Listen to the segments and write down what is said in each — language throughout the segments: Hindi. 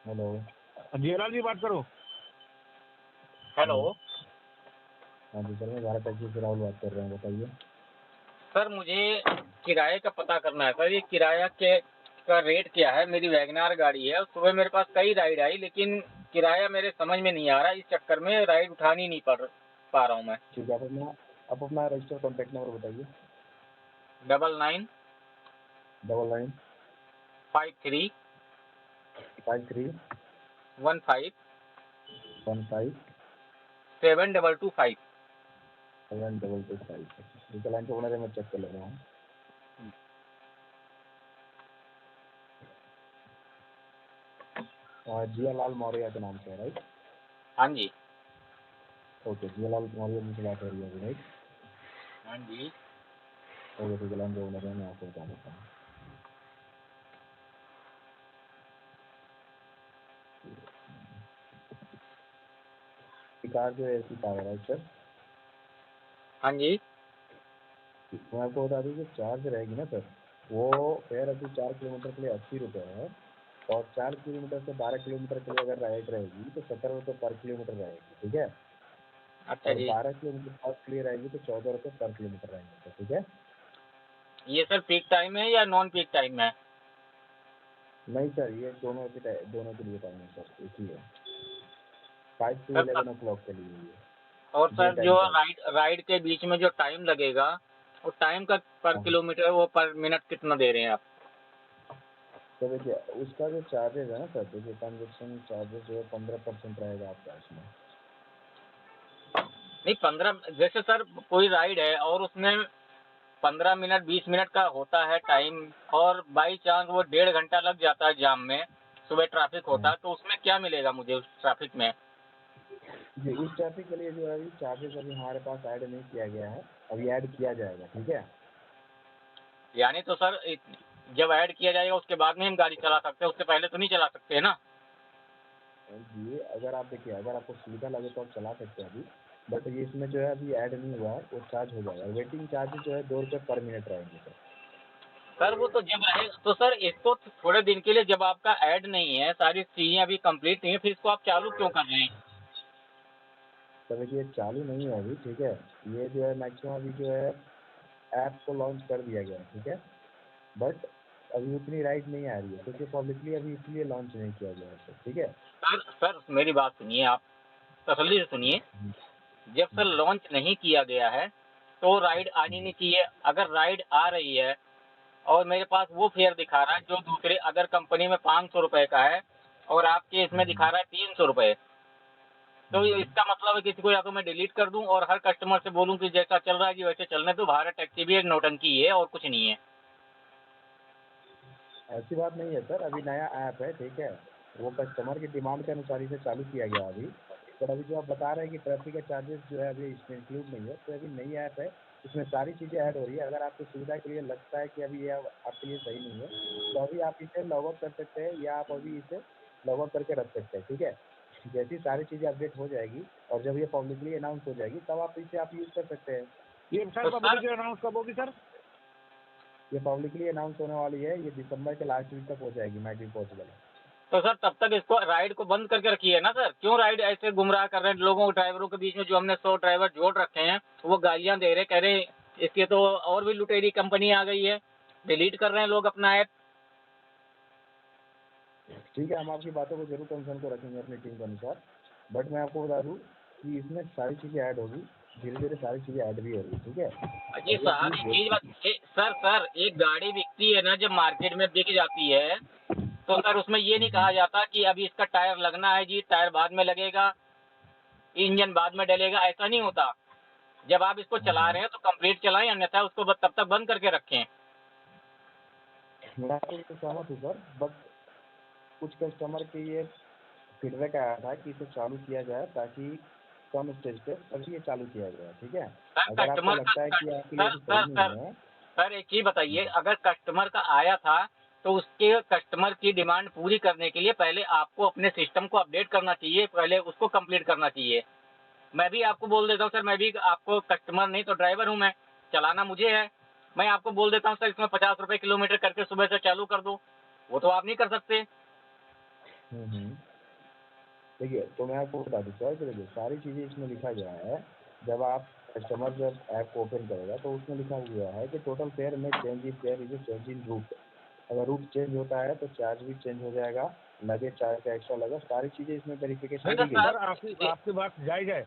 हेलो। जियालाल जी बात करो। हेलो। हेलो। हाँ जी सर, मैं भारत टैक्सी से राहुल बात कर रहा हूँ, बताइए। सर मुझे किराए का पता करना है सर, ये किराया के का रेट क्या है? मेरी वैगनार गाड़ी है, सुबह मेरे पास कई राइड आई लेकिन किराया मेरे समझ में नहीं आ रहा, इस चक्कर में राइड उठानी नहीं पा रहा हूँ मैं। ठीक है, आप अपना रजिस्टर कॉन्टैक्ट नंबर बताइए। 99 99 53 53 15 15 7225। 7225। ठीक है, लाइन पे ओनर है, मैं चेक कर ले रहा हूँ। जियालाल मौर्य के नाम से है, राइट? हाँ जी। ओके, जियालाल मौर्य जी से बात हो रही है, राइट? हाँ जी। ओके, ठीक है, लाइन पे ओनर है, मैं आपको बता देता हूँ। कार जो है ऐसी कार है, राइट सर? हाँ जी। मैं आपको बता दूँ कि चार्ज रहेगी ना सर, वो फेयर अभी 4 किलोमीटर के लिए 80 रुपये है, और 4 किलोमीटर से 12 किलोमीटर के लिए अगर राइड रहेगी तो 17 रुपये पर किलोमीटर रहेगी, ठीक है? अच्छा और जी। 12 किलोमीटर पास के लिए रहेगी तो 14 रुपये पर किलोमीटर रहेंगे सर, ठीक है? ये सर पीक टाइम है या नॉन पीक टाइम है? नहीं सर, ये दोनों के लिए टाइम है सर, एक ही है, 5 to सर 11 o'clock के लिए ये और डे सर जो टाइम का। राइड के बीच में जो टाइम लगेगा, वो टाइम का पर हाँ, किलोमीटर, वो पर मिनट कितना दे रहे हैं आप? तो देखिए उसका जो चार्जेस है ना सर, देखिए ट्रांजेक्शन चार्जेस जो है 15% रहेगा आपका इसमें। नहीं 15, जैसे सर कोई राइड है और उसमें 15 मिनट 20 मिनट का होता है टाइम, और बाई चांस वो 1.5 घंटा लग जाता है जाम में, सुबह ट्रैफिक होता है, तो उसमें क्या मिलेगा मुझे उस ट्रैफिक में? जी, इस ट्रैफिक के लिए जो है अभी चार्जेस अभी हमारे पास ऐड नहीं किया गया है, अभी ऐड किया जाएगा, ठीक है? यानी तो सर जब ऐड किया जाएगा उसके बाद में हम गाड़ी चला सकते हैं, उससे पहले तो नहीं चला सकते है ना? जी, अगर आप देखिए, अगर आपको सुविधा लगे तो आप चला सकते हैं अभी, बट ये इसमें जो है अभी ऐड नहीं हुआ है, वो चार्ज हो जाएगा। वेटिंग चार्जेस जो है 2 रुपये पर मिनट रहेंगे सर। सर वो तो जब आएगा तो सर इसको थोड़े दिन के लिए, जब आपका ऐड नहीं है, सारी चीजें अभी कंप्लीट नहीं है, फिर इसको आप चालू क्यों कर रहे हैं? तो देखिए चालू नहीं है अभी, ठीक है? ये जो है मैक्सिमम अभी जो है ऐप को लॉन्च कर दिया गया है, ठीक है? बट अभी उतनी राइड नहीं आ रही है क्योंकि पब्लिकली अभी इसलिए लॉन्च नहीं किया गया है सर, ठीक है? सर मेरी बात सुनिए, आप तसल्ली से सुनिए। जब सर लॉन्च नहीं किया गया है तो राइड आनी नहीं चाहिए। अगर राइड आ रही है और मेरे पास वो फेयर दिखा रहा है जो दूसरे अदर कंपनी में 500 रुपए का है, और आपके इसमें दिखा रहा है 300 रुपए, तो इसका मतलब है किसी को या तो मैं डिलीट कर दूं और हर कस्टमर से बोलूं कि जैसा चल रहा है जी वैसे चलने दो, भारत टैक्सी भी एक नौटंकी है और कुछ नहीं है। ऐसी बात नहीं है सर, अभी नया ऐप है, ठीक है? वो कस्टमर की डिमांड के अनुसार इसे चालू किया गया अभी। पर अभी जो आप बता रहे हैं कि ट्रैफिक का चार्जेस जो है अभी इसमें इंक्लूड नहीं है, तो अभी नई ऐप है, इसमें सारी चीज़ें ऐड हो रही है। अगर आपकी सुविधा के लिए लगता है कि अभी ये आपके लिए सही नहीं है, तो अभी आप इसे लॉग आउट कर सकते हैं, या आप अभी इसे लॉग आउट करके रख सकते हैं, ठीक है? जैसी सारी चीज़ें अपडेट हो जाएगी और जब ये पब्लिकली अनाउंस हो जाएगी तब आप इसे यूज़ कर सकते हैं। ये सर तो सर पब्लिक अनाउंस कब होगी सर? ये पब्लिकली अनाउंस होने वाली है, ये दिसंबर के लास्ट वीक तक हो जाएगी, मैक्सिमम पॉसिबल है। तो सर तब तक इसको राइड को बंद करके रखिए ना सर, क्यों राइड ऐसे गुमराह कर रहे हैं लोगों को, ड्राइवरों के बीच में? जो हमने 100 ड्राइवर जोड़ रखे हैं वो गालियां दे रहे, कह रहे इसके तो और भी लुटेरी कंपनी आ गई है, डिलीट कर रहे हैं लोग अपना ऐप। ठीक है, हम आपकी बातों को जरूर कंसर्न को रखेंगे अपनी टीम के अनुसार, बट मैं आपको बता दूं कि इसमें सारी चीज़ें ऐड होगी, धीरे धीरे सारी चीज़ें ऐड भी होगी, ठीक है? ये अब ये सारी प्लीज़ चीज वेट कीजिए। सर एक गाड़ी बिकती है ना जब मार्केट में बिक जाती है, तो सर उसमें ये नहीं कहा जाता कि अभी इसका टायर लगना है जी, टायर बाद में लगेगा, इंजन बाद में डलेगा, ऐसा नहीं होता। जब आप इसको चला रहे हैं तो कंप्लीट चलाएं, अन्यथा उसको तब तक बंद करके रखें। मैं आपको सहमत हूँ सर, बट कुछ कस्टमर के ये फीडबैक आया था कि इसे चालू किया जाए ताकि कम स्टेज पे तभी ये चालू किया गया, ठीक है? सर अगर आपको कस्टमर का लगता है कि आपके लिए सर ये सर सही सर नहीं है। सर एक चीज बताइए, अगर कस्टमर का आया था तो उसके कस्टमर की डिमांड पूरी करने के लिए पहले आपको अपने सिस्टम को अपडेट करना चाहिए, पहले उसको कंप्लीट करना चाहिए। मैं भी आपको बोल देता हूँ सर, मैं भी आपको कस्टमर नहीं तो ड्राइवर हूँ, मैं चलाना मुझे है, मैं आपको बोल देता हूँ सर इसमें 50 रुपए किलोमीटर करके सुबह से चालू कर दो, वो तो आप नहीं कर सकते। देखिए, तो मैं आपको बता दूँ सर, देखिए सारी चीज़ें इसमें लिखा गया है। जब आप कस्टमर जब ऐप को ओपन करेगा तो उसमें लिखा हुआ है कि टोटल फेयर में change in fare is change in route. अगर रूट चेंज होता है तो चार्ज भी चेंज हो जाएगा, लगेज चार्ज का एक्स्ट्रा लगा, सारी चीज़ें इसमें वेरिफिकेशन नहीं की तो गई है। सर आपकी बात जायज है,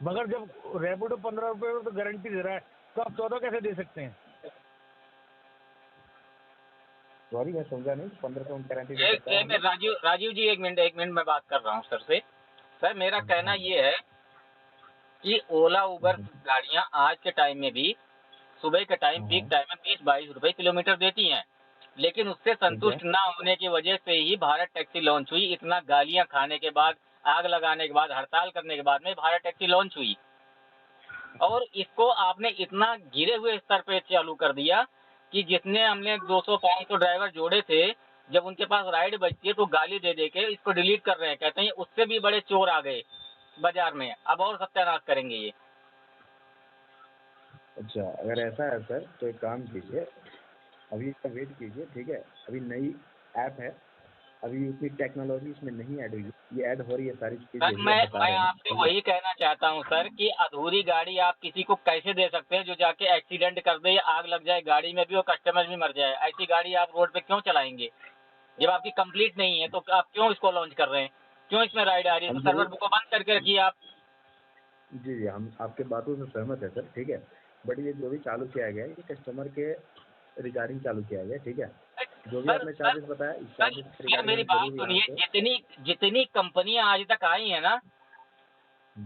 मगर जब रैपिडो 15 रुपए में तो गारंटी दे रहा है, तो आप 14 कैसे दे सकते हैं? सॉरी, मैं समझा नहीं, 15 में गारंटी दे एक सकता है एक मिनट राजीव जी, एक मिनट मैं बात कर रहा हूँ सर से। सर मेरा कहना ये है कि ओला उबर गाड़ियाँ आज के टाइम में भी सुबह के टाइम पीक टाइम में 20-22 रुपए किलोमीटर देती हैं, लेकिन उससे संतुष्ट ना होने की वजह से ही भारत टैक्सी लॉन्च हुई। इतना गालियां खाने के बाद, आग लगाने के बाद, हड़ताल करने के बाद में भारत टैक्सी लॉन्च हुई, और इसको आपने इतना गिरे हुए स्तर पे चालू कर दिया कि जितने हमने 200-500 ड्राइवर जोड़े थे, जब उनके पास राइड बचती है तो गाली दे के इसको डिलीट कर रहे हैं। कहते हैं उससे भी बड़े चोर आ गए बाजार में, अब और सत्यानाश करेंगे ये। अच्छा, अगर ऐसा है सर तो एक काम कीजिए, अभी इसका वेट कीजिए, ठीक है। अभी नई ऐप है, अभी उतनी टेक्नोलॉजी इसमें नहीं ऐड हुई है, ये ऐड हो रही है सारी सर चीज़ें मैं आपसे वही कहना चाहता हूँ सर कि अधूरी गाड़ी आप किसी को कैसे दे सकते हैं जो जाके एक्सीडेंट कर दे या आग लग जाए गाड़ी में भी और कस्टमर भी मर जाए। ऐसी गाड़ी आप रोड पे क्यों चलाएंगे? जब आपकी कंप्लीट नहीं है तो आप क्यों इसको लॉन्च कर रहे हैं? क्यों इसमें राइड आ रही है? तो सर्वर को बंद करके रखिए आप। जी, हम आपके बातों से सहमत है सर, ठीक है। बट ये जो भी चालू किया गया है ये कस्टमर के रिगार्डिंग चालू किया गया है, ठीक है। जो भी आपने चार्जेस बताया, इस चार्जेस के सर मेरी रिगार्डिंग बात जरूर सुनिए, यहाँ जितनी कंपनियां आज तक आई हैं ना,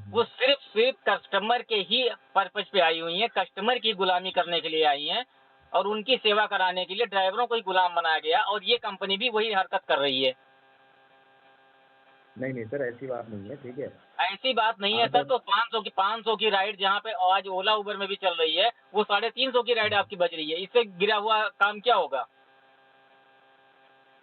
वो सिर्फ कस्टमर के ही पर्पज पे आई हुई हैं, कस्टमर की गुलामी करने के लिए आई हैं, और उनकी सेवा कराने के लिए ड्राइवरों को ही गुलाम बनाया गया, और ये कंपनी भी वही हरकत कर रही है। नहीं सर, ऐसी बात नहीं है, ठीक है। ऐसी बात नहीं है सर, तो 500 की राइड जहाँ पे आज ओला उबर में भी चल रही है, वो 350 की राइड आपकी बच रही है। इससे गिरा हुआ काम क्या होगा?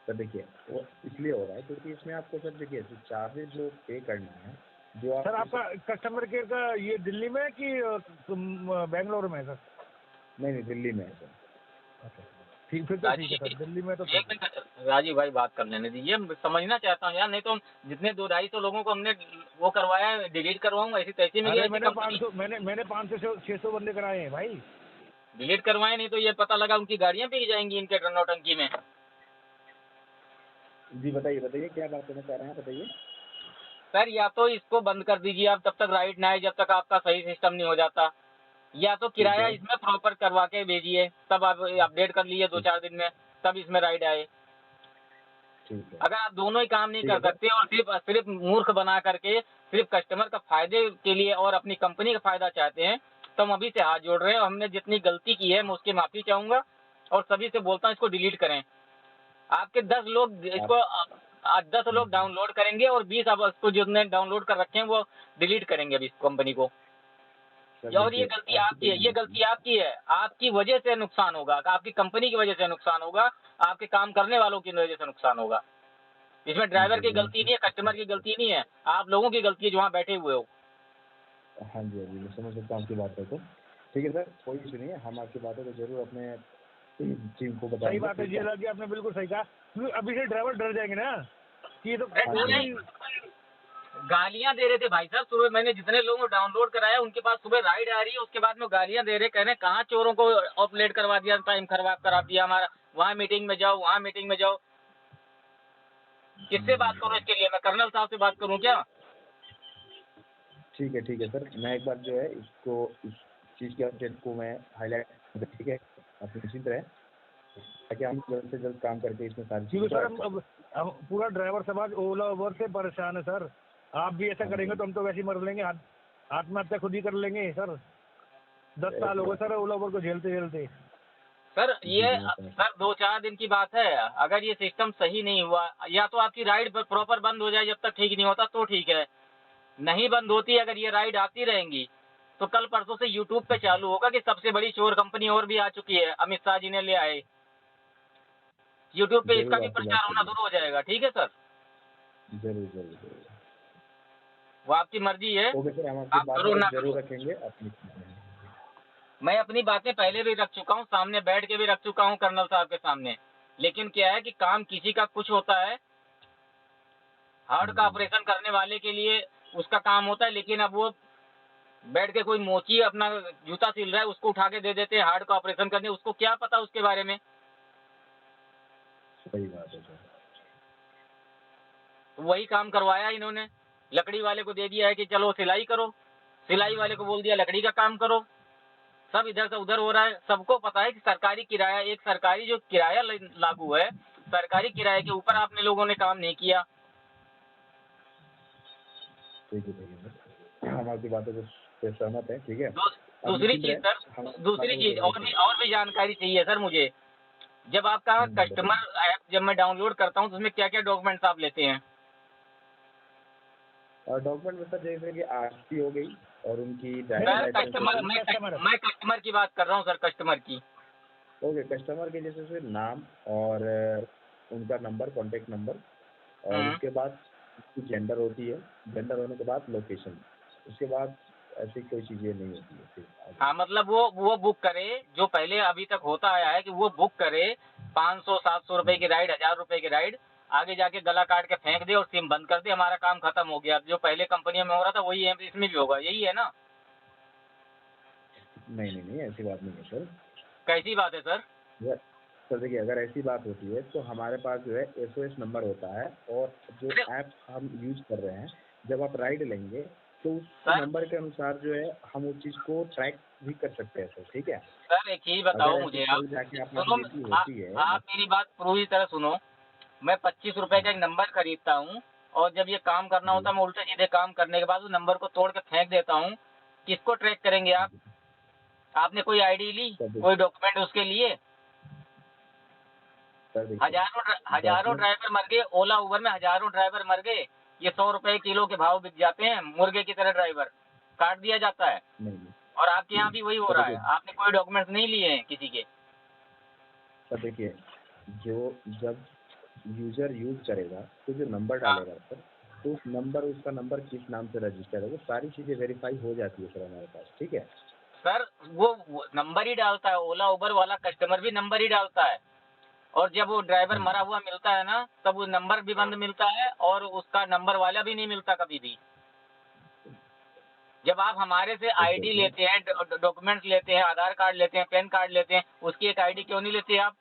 सर देखिए, वो इसलिए हो रहा है क्योंकि इसमें आपको सर देखिए जो चार्जेस जो पे करना है, जो आप सर आपका कस्टमर केयर का ये दिल्ली में है कि बेंगलोर में है सर? नहीं, दिल्ली में है सर। अच्छा, ठीक, फिर तो ठीक है सर, दिल्ली में तो एक मिनट राजीव भाई, बात कर लेने दीजिए, मैं समझना चाहता हूँ यार, नहीं तो जितने 200-250 लोगों को हमने वो करवाया है, डिलीट करवाऊंगा ऐसी तैसी में। अरे मैंने 500 से 600 बंदे कराए हैं भाई। डिलीट करवाए नहीं तो ये पता लगा उनकी गाड़ियां बिक जाएंगी इनके नौटंकी में। जी बताइए क्या बात करना चाह रहे हैं, बताइए। सर या तो इसको बंद कर दीजिए आप, तब तक राइड ना आए जब तक आपका सही सिस्टम नहीं हो जाता, या तो किराया इसमें प्रॉपर करवा के भेजिए, तब आप अपडेट कर लीजिए 2-4 दिन में, तब इसमें राइड आए। अगर आप दोनों ही काम नहीं कर सकते और सिर्फ मूर्ख बना करके सिर्फ कस्टमर का फायदे के लिए और अपनी कंपनी का फायदा चाहते हैं, तो हम अभी से हाथ जोड़ रहे हैं। हमने जितनी गलती की है मैं उसकी माफी चाहूंगा, और सभी से बोलता हूँ इसको डिलीट करें। आपके 10 लोग इसको 10 लोग डाउनलोड करेंगे और 20 अब इसको जितने डाउनलोड कर रखे हैं वो डिलीट करेंगे अभी इस कंपनी को। और ये गलती आपकी है, ये गलती आपकी है, आपकी वजह से नुकसान होगा, आपकी कंपनी की वजह से नुकसान होगा, आपके काम करने वालों की वजह से नुकसान होगा। इसमें ड्राइवर की गलती नहीं है, कस्टमर की गलती नहीं है, आप लोगों की गलती है जो वहाँ बैठे हुए हो। हाँ जी, मैं समझ सकता हूँ आपकी बात है। तो ठीक है सर, कोई इशू नहीं है, हम आपकी बातों को जरूर अपने टीम को बताएंगे। सही बात है जी, अलग आपने बिल्कुल सही कहा, क्योंकि अभी से ड्राइवर डर जाएंगे ना कि ये तो गालियां दे रहे थे भाई साहब सुबह, मैंने जितने लोगों को डाउनलोड कराया उनके पास सुबह राइड आ रही है, उसके बाद में गालियां दे रहे, कह रहे कहाँ चोरों को अपलेट करवा दिया, टाइम खराब करा दिया हमारा, वहाँ मीटिंग में जाओ, वहाँ मीटिंग में जाओ। किससे बात करूँ इसके लिए? मैं कर्नल साहब से बात करूँ क्या? ठीक है सर, मैं एक बार जो है इसको इस चीज़ के अपडेट को मैं हाईलाइट, ठीक है, आप निश्चिंत रहें ताकि हम जल्द से जल्द काम करके इसमें सारी चीज़ें। सर हम पूरा ड्राइवर समाज ओला उबर से परेशान है सर, आप भी ऐसा करेंगे तो हम तो वैसे ही मर लेंगे, आत्महत्या खुद ही कर लेंगे सर। 10 साल हो गए सर ओला उबर को झेलते। सर ये सर 2-4 दिन की बात है, अगर ये सिस्टम सही नहीं हुआ, या तो आपकी राइड प्रॉपर बंद हो जाए, जब तक ठीक नहीं होता तो ठीक है, नहीं बंद होती, अगर ये राइड आती रहेंगी तो कल परसों से यूट्यूब पे चालू होगा कि सबसे बड़ी चोर कंपनी और भी आ चुकी है, अमित शाह जी ने ले आए, यूट्यूब पे इसका भी प्रचार होना शुरू हो जाएगा। ठीक है सर, जरूर वो आपकी मर्जी है, ओके सर, हम आप आपकी करो ना बात करो। जरूर रखेंगे अपनी। मैं अपनी बातें पहले भी रख चुका हूँ, सामने बैठ के भी रख चुका हूँ कर्नल साहब के सामने, लेकिन क्या है कि काम किसी का कुछ होता है हार्ट का ऑपरेशन करने वाले के लिए उसका काम होता है, लेकिन अब वो बैठ के कोई मोची अपना जूता सिल रहा है उसको उठा के दे देते हैं हार्ट का ऑपरेशन करने, उसको क्या पता उसके बारे में। सही बात है सर। तो वही काम करवाया इन्होंने, लकड़ी वाले को दे दिया है कि चलो सिलाई करो, सिलाई वाले को बोल दिया लकड़ी का काम करो, सब इधर से उधर हो रहा है। सबको पता है कि सरकारी किराया, एक सरकारी जो किराया लागू है, सरकारी किराए के ऊपर आपने लोगों ने काम नहीं किया। ठीक है सर, हम आपकी बातों से सहमत हैं, ठीक है। दूसरी चीज सर, दूसरी चीज और भी जानकारी चाहिए सर मुझे। जब आपका कस्टमर ऐप जब मैं डाउनलोड करता हूँ तो उसमें क्या क्या डॉक्यूमेंट्स आप लेते हैं? डॉक्यूमेंट में सर जैसे कि आरसी हो गई और उनकी मैं कस्टमर की बात कर रहा हूँ सर, कस्टमर की। ओके, कस्टमर के जैसे फिर नाम और उनका नंबर, कॉन्टेक्ट नंबर, और उसके बाद जेंडर होती है, जेंडर होने के बाद लोकेशन, उसके बाद ऐसी कोई चीजें नहीं होती है फिर। हाँ, मतलब वो बुक करे जो पहले अभी तक होता आया है कि वो बुक करे 500-700 रुपए की राइड, 1000 रुपए की राइड, आगे जाके गला काट के फेंक दे और सिम बंद कर दे, हमारा काम खत्म हो गया। जो पहले कंपनियों में हो रहा था वही इसमें भी होगा, यही है ना? नहीं, ऐसी बात नहीं है सर। कैसी बात है सर? सर देखिए, अगर ऐसी बात होती है तो हमारे पास जो है SOS नंबर होता है, और जो ऐप हम यूज कर रहे हैं, जब आप राइड लेंगे तो उस नंबर के अनुसार जो है हम उस चीज को ट्रैक भी कर सकते हैं सर, ठीक है। सर एक चीज बताओ मुझे, आप मेरी बात पूरी तरह सुनो। मैं 25 रुपए का एक नंबर खरीदता हूँ, और जब ये काम करना होता है मैं उल्टे सीधे काम करने के बाद उस नंबर को तोड़ के फेंक देता हूँ। किसको ट्रैक करेंगे आप? आपने कोई आईडी ली, कोई डॉक्यूमेंट उसके लिए? हजारों ड्राइवर मर गए, ओला उबर में हजारों ड्राइवर मर गए। ये 100 रुपए किलो के भाव बिक जाते हैं, मुर्गे की तरह ड्राइवर काट दिया जाता है। और आपके यहाँ भी वही हो रहा है, आपने कोई डॉक्यूमेंट्स नहीं लिए हैं किसी के। सर देखिए, जो जब यूजर यूज करेगा तो जो नंबर डालेगा सर, तो उस नंबर, उसका नंबर किस नाम से रजिस्टर है, वो सारी चीजें वेरीफाई हो जाती है सर हमारे पास, ठीक है। सर वो नंबर ही डालता है, ओला उबर वाला कस्टमर भी नंबर ही डालता है, और जब वो ड्राइवर मरा हुआ मिलता है ना, तब वो नंबर भी बंद मिलता है और उसका नंबर वाला भी नहीं मिलता कभी भी। जब आप हमारे से आईडी लेते हैं, डॉक्यूमेंट्स लेते हैं, आधार कार्ड लेते हैं, पैन कार्ड लेते हैं, उसकी एक आईडी क्यों नहीं लेते आप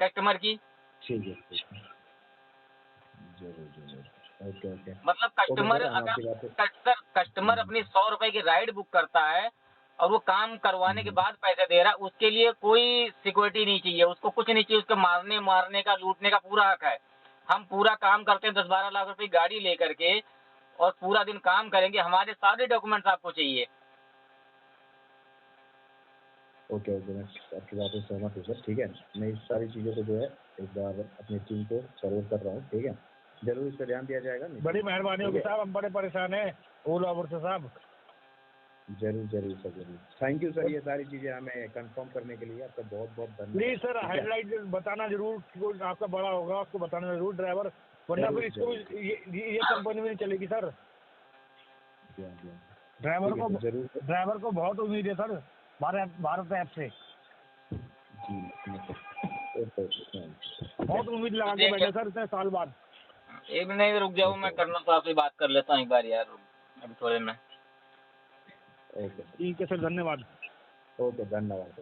कस्टमर की? ठीक है, जरूर। ओके। मतलब कस्टमर कस्टमर अपनी 100 रुपए की राइड बुक करता है और वो काम करवाने के बाद पैसे दे रहा है, उसके लिए कोई सिक्योरिटी नहीं चाहिए, उसको कुछ नहीं चाहिए, उसको मारने का, लूटने का पूरा हक है। हम पूरा काम करते हैं 10-12 लाख रुपए गाड़ी लेकर के, और पूरा दिन काम करेंगे, हमारे सारे डॉक्यूमेंट्स आपको चाहिए। ओके, मैं आपकी बात से सहमत हूँ सर, ठीक है। मैं इस सारी चीज़ों को जो है एक बार अपनी टीम को फॉरवर्ड कर रहा हूँ, ठीक है। जरूर इस पर ध्यान दिया जाएगा। बड़ी मेहरबानी होगी साहब, हम बड़े परेशान हैं ओला उबर से साहब। जरूर सर, जरूर। थैंक यू सर, ये सारी चीज़ें हमें कंफर्म करने के लिए आपका बहुत धन्यवाद। प्लीज सर, हाईलाइट बताना जरूर, आपका बड़ा होगा, आपको बताना जरूर ड्राइवर, वरना फिर इसको ये कंपनी में नहीं चलेगी सर। ड्राइवर को बहुत उम्मीद है सर भारत ऐप से, बहुत उम्मीद लगा के बैठे सर इतने साल बाद। एक मिनट रुक जाओ, मैं करना तो आपसे बात कर लेता हूँ एक बार यार, अभी थोड़े में। ओके ठीक है सर, धन्यवाद। ओके, धन्यवाद।